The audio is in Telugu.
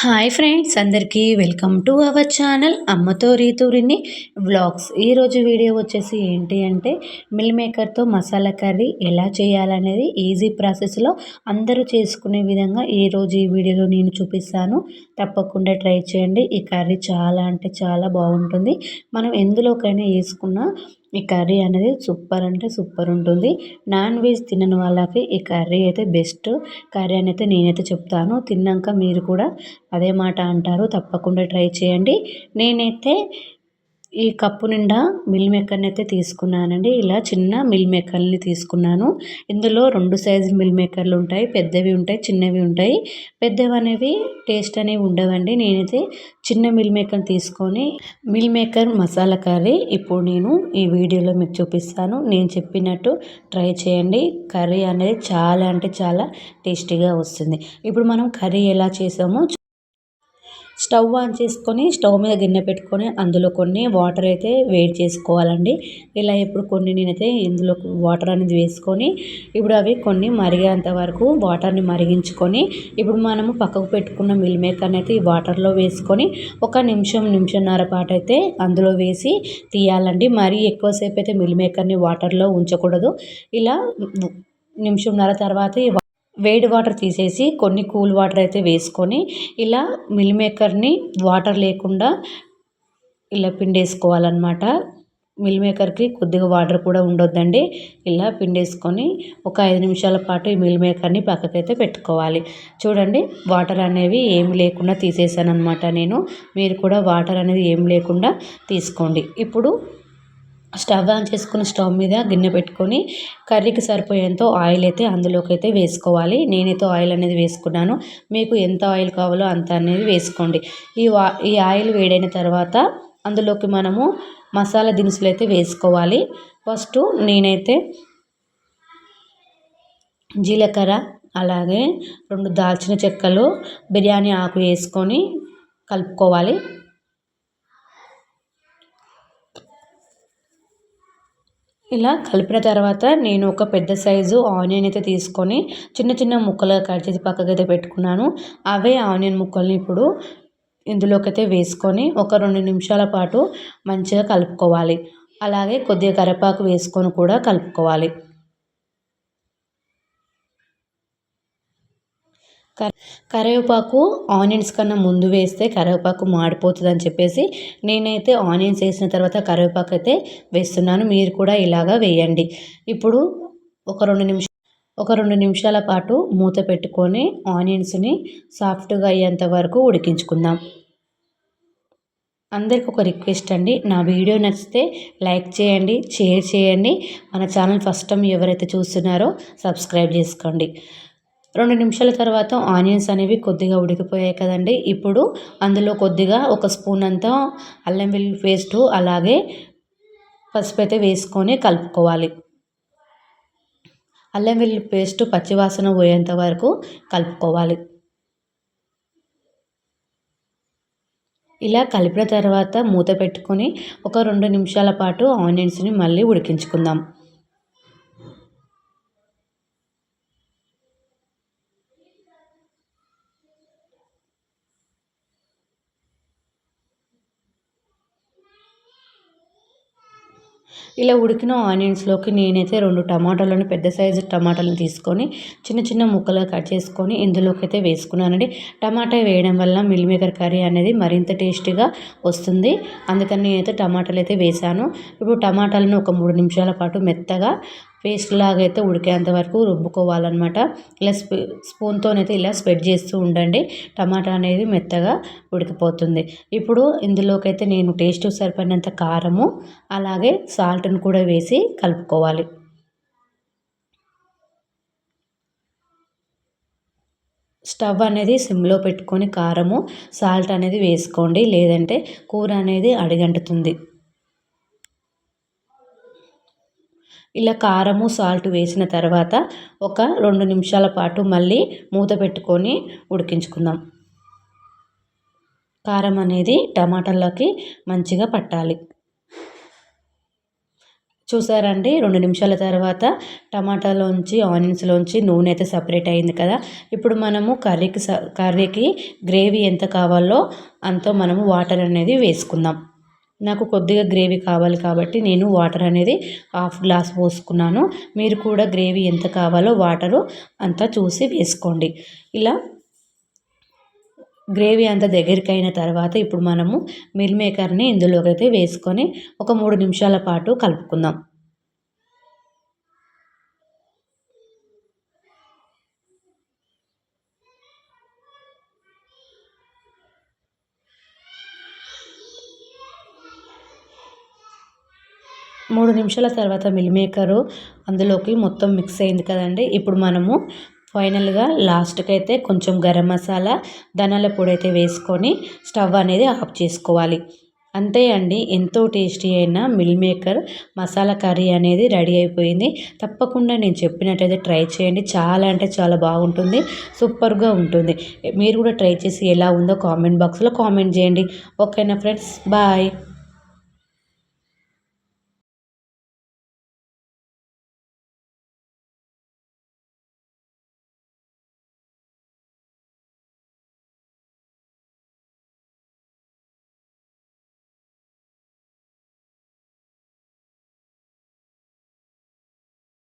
హాయ్ ఫ్రెండ్స్, అందరికీ వెల్కమ్ టు అవర్ ఛానల్ అమ్మతో రీతూరిని వ్లాగ్స్. ఈరోజు వీడియో వచ్చేసి ఏంటి అంటే మిల్ మేకర్తో మసాలా కర్రీ ఎలా చేయాలనేది ఈజీ ప్రాసెస్లో అందరూ చేసుకునే విధంగా ఈరోజు ఈ వీడియోలో నేను చూపిస్తాను. తప్పకుండా ట్రై చేయండి. ఈ కర్రీ చాలా అంటే చాలా బాగుంటుంది. మనం ఎందులోకైనా వేసుకున్న ఈ కర్రీ అనేది సూపర్ అంటే సూపర్ ఉంటుంది. నాన్ వెజ్ తినని వాళ్ళకి ఈ కర్రీ అయితే బెస్ట్ కర్రీ అని అయితే నేనైతే చెప్తాను. తిన్నాక మీరు కూడా అదే మాట అంటారు. తప్పకుండా ట్రై చేయండి. నేనైతే ఈ కప్పు నిండా మిల్ మేకర్ని అయితే తీసుకున్నానండి. ఇలా చిన్న మిల్ మేకర్ని తీసుకున్నాను. ఇందులో 2 సైజు మిల్ మేకర్లు ఉంటాయి. పెద్దవి ఉంటాయి, చిన్నవి ఉంటాయి. పెద్దవి అనేవి టేస్ట్ అనేవి ఉండవండి. నేనైతే చిన్న మిల్ మేకర్ తీసుకొని మిల్ మేకర్ మసాలా కర్రీ ఇప్పుడు నేను ఈ వీడియోలో మీకు చూపిస్తాను. నేను చెప్పినట్టు ట్రై చేయండి. కర్రీ అనేది చాలా అంటే చాలా టేస్టీగా వస్తుంది. ఇప్పుడు మనం కర్రీ ఎలా చేసామో స్టవ్ ఆన్ చేసుకొని స్టవ్ మీద గిన్నె పెట్టుకొని అందులో కొన్ని వాటర్ అయితే వేడి చేసుకోవాలండి. ఇలా ఇప్పుడు కొన్ని నేనైతే ఇందులో వాటర్ అనేది వేసుకొని ఇప్పుడు అవి కొన్ని మరిగేంత వరకు వాటర్ని మరిగించుకొని ఇప్పుడు మనము పక్కకు పెట్టుకున్న మిల్ మేకర్ని అయితే ఈ వాటర్లో వేసుకొని ఒక నిమిషంన్నర పాటు అయితే అందులో వేసి తీయాలండి. మరీ ఎక్కువసేపు అయితే మిల్ మేకర్ని వాటర్లో ఉంచకూడదు. ఇలా నిమిషంన్నర తర్వాత వేడి వాటర్ తీసేసి కొన్ని కూల్ వాటర్ అయితే వేసుకొని ఇలా మిల్ మేకర్ని వాటర్ లేకుండా ఇలా పిండేసుకోవాలన్నమాట. మిల్ మేకర్కి కొద్దిగా వాటర్ కూడా ఉండొద్దండి. ఇలా పిండేసుకొని ఒక 5 నిమిషాల పాటు ఈ మిల్ మేకర్ని పక్కకైతే పెట్టుకోవాలి. చూడండి, వాటర్ అనేవి ఏమి లేకుండా తీసేసాను అనమాట నేను. మీరు కూడా వాటర్ అనేది ఏం లేకుండా తీసుకోండి. ఇప్పుడు స్టవ్ ఆన్ చేసుకుని స్టవ్ మీద గిన్నె పెట్టుకొని కర్రీకి సరిపోయేంత ఆయిల్ అయితే అందులోకి అయితే వేసుకోవాలి. నేనైతే ఆయిల్ అనేది వేసుకున్నాను. మీకు ఎంత ఆయిల్ కావాలో అంత అనేది వేసుకోండి. ఈ ఆయిల్ వేడైన తర్వాత అందులోకి మనము మసాలా దినుసులు అయితే వేసుకోవాలి. ఫస్ట్ నేనైతే జీలకర్ర, అలాగే 2 దాల్చిన చెక్కలు, బిర్యానీ ఆకు వేసుకొని కలుపుకోవాలి. ఇలా కలిపిన తర్వాత నేను ఒక పెద్ద సైజు ఆనియన్ అయితే తీసుకొని చిన్న చిన్న ముక్కలుగా కట్ చేసి పక్కకైతే పెట్టుకున్నాను. అవే ఆనియన్ ముక్కల్ని ఇప్పుడు ఇందులోకైతే వేసుకొని ఒక 2 నిమిషాల పాటు మంచిగా కలుపుకోవాలి. అలాగే కొద్దిగా కరివేపాకు వేసుకొని కూడా కలుపుకోవాలి. కరివేపాకు ఆనియన్స్ కన్నా ముందు వేస్తే కరివేపాకు మాడిపోతుంది అని చెప్పేసి నేనైతే ఆనియన్స్ వేసిన తర్వాత కరివేపాకు అయితే వేస్తున్నాను. మీరు కూడా ఇలాగా వేయండి. ఇప్పుడు ఒక 2 నిమిషాల పాటు మూత పెట్టుకొని ఆనియన్స్ని సాఫ్ట్గా అయ్యేంత వరకు ఉడికించుకుందాం. అందరికి ఒక రిక్వెస్ట్ అండి, నా వీడియో నచ్చితే లైక్ చేయండి, షేర్ చేయండి. మన ఛానల్ ఫస్ట్ టైం ఎవరైతే చూస్తున్నారో సబ్స్క్రైబ్ చేసుకోండి. 2 నిమిషాల తర్వాత ఆనియన్స్ అనేవి కొద్దిగా ఉడికిపోయాయి కదండి. ఇప్పుడు అందులో కొద్దిగా ఒక స్పూన్ అంతా అల్లం వెల్లుల్లి పేస్టు, అలాగే పసుపు అయితే వేసుకొని కలుపుకోవాలి. అల్లం వెల్లుల్లి పేస్ట్ పచ్చివాసన పోయేంత వరకు కలుపుకోవాలి. ఇలా కలిపిన తర్వాత మూత పెట్టుకొని ఒక 2 నిమిషాల పాటు ఆనియన్స్ని మళ్ళీ ఉడికించుకుందాం. ఇలా ఉడికిన ఆనియన్స్లోకి నేనైతే 2 టమాటాలను, పెద్ద సైజు టమాటాలను తీసుకొని చిన్న చిన్న ముక్కలుగా కట్ చేసుకొని ఇందులోకి అయితే వేసుకున్నానండి. టమాటా వేయడం వల్ల మిల్ మేకర్ కర్రీ అనేది మరింత టేస్టీగా వస్తుంది. అందుకని నేనైతే టమాటాలు అయితే వేసాను. ఇప్పుడు టమాటాలను ఒక 3 నిమిషాల పాటు మెత్తగా పేస్ట్ లాగా అయితే ఉడికేంత వరకు రుబ్బుకోవాలన్నమాట. ఇలా స్పూన్తోనైతే ఇలా స్ప్రెడ్ చేస్తూ ఉండండి. టమాటా అనేది మెత్తగా ఉడికిపోతుంది. ఇప్పుడు ఇందులోకైతే నేను టేస్ట్ సరిపడినంత కారము, అలాగే సాల్ట్ని కూడా వేసి కలుపుకోవాలి. స్టవ్ అనేది సిమ్లో పెట్టుకొని కారము, సాల్ట్ అనేది వేసుకోండి, లేదంటే కూర అనేది అడుగంటుతుంది. ఇలా కారము, సాల్ట్ వేసిన తర్వాత ఒక 2 నిమిషాల పాటు మళ్ళీ మూత పెట్టుకొని ఉడికించుకుందాం. కారం అనేది టమాటాలకి మంచిగా పట్టాలి. చూసారండి 2 నిమిషాల తర్వాత టమాటాలోంచి, ఆనియన్స్‌లోంచి నూనె అయితే సెపరేట్ అయింది కదా! ఇప్పుడు మనము కర్రీకి గ్రేవీ ఎంత కావాలో అంత మనము వాటర్ అనేది వేసుకుందాం. నాకు కొద్దిగా గ్రేవీ కావాలి కాబట్టి నేను వాటర్ అనేది హాఫ్ గ్లాస్ పోసుకున్నాను. మీరు కూడా గ్రేవీ ఎంత కావాలో వాటరు అంతా చూసి వేసుకోండి. ఇలా గ్రేవీ అంతా దగ్గరికయిన తర్వాత ఇప్పుడు మనము మిల్ మేకర్‌ని ఇందులోకైతే వేసుకొని ఒక 3 నిమిషాల పాటు కలుపుకుందాం. 3 నిమిషాల తర్వాత మిల్ మేకరు అందులోకి మొత్తం మిక్స్ అయింది కదండీ! ఇప్పుడు మనము ఫైనల్‌గా లాస్ట్‌కైతే కొంచెం గరం మసాలా, ధనియాల పొడి అయితే వేసుకొని స్టవ్ అనేది ఆఫ్ చేసుకోవాలి. అంతే అండి. ఎంతో టేస్టీ అయిన మిల్ మేకర్ మసాలా కర్రీ అనేది రెడీ అయిపోయింది. తప్పకుండా నేను చెప్పినట్టయితే ట్రై చేయండి. చాలా అంటే చాలా బాగుంటుంది. సూపర్‌గా ఉంటుంది. మీరు కూడా ట్రై చేసి ఎలా ఉందో కామెంట్ బాక్స్‌లో కామెంట్ చేయండి. ఓకేనా ఫ్రెండ్స్? బాయ్.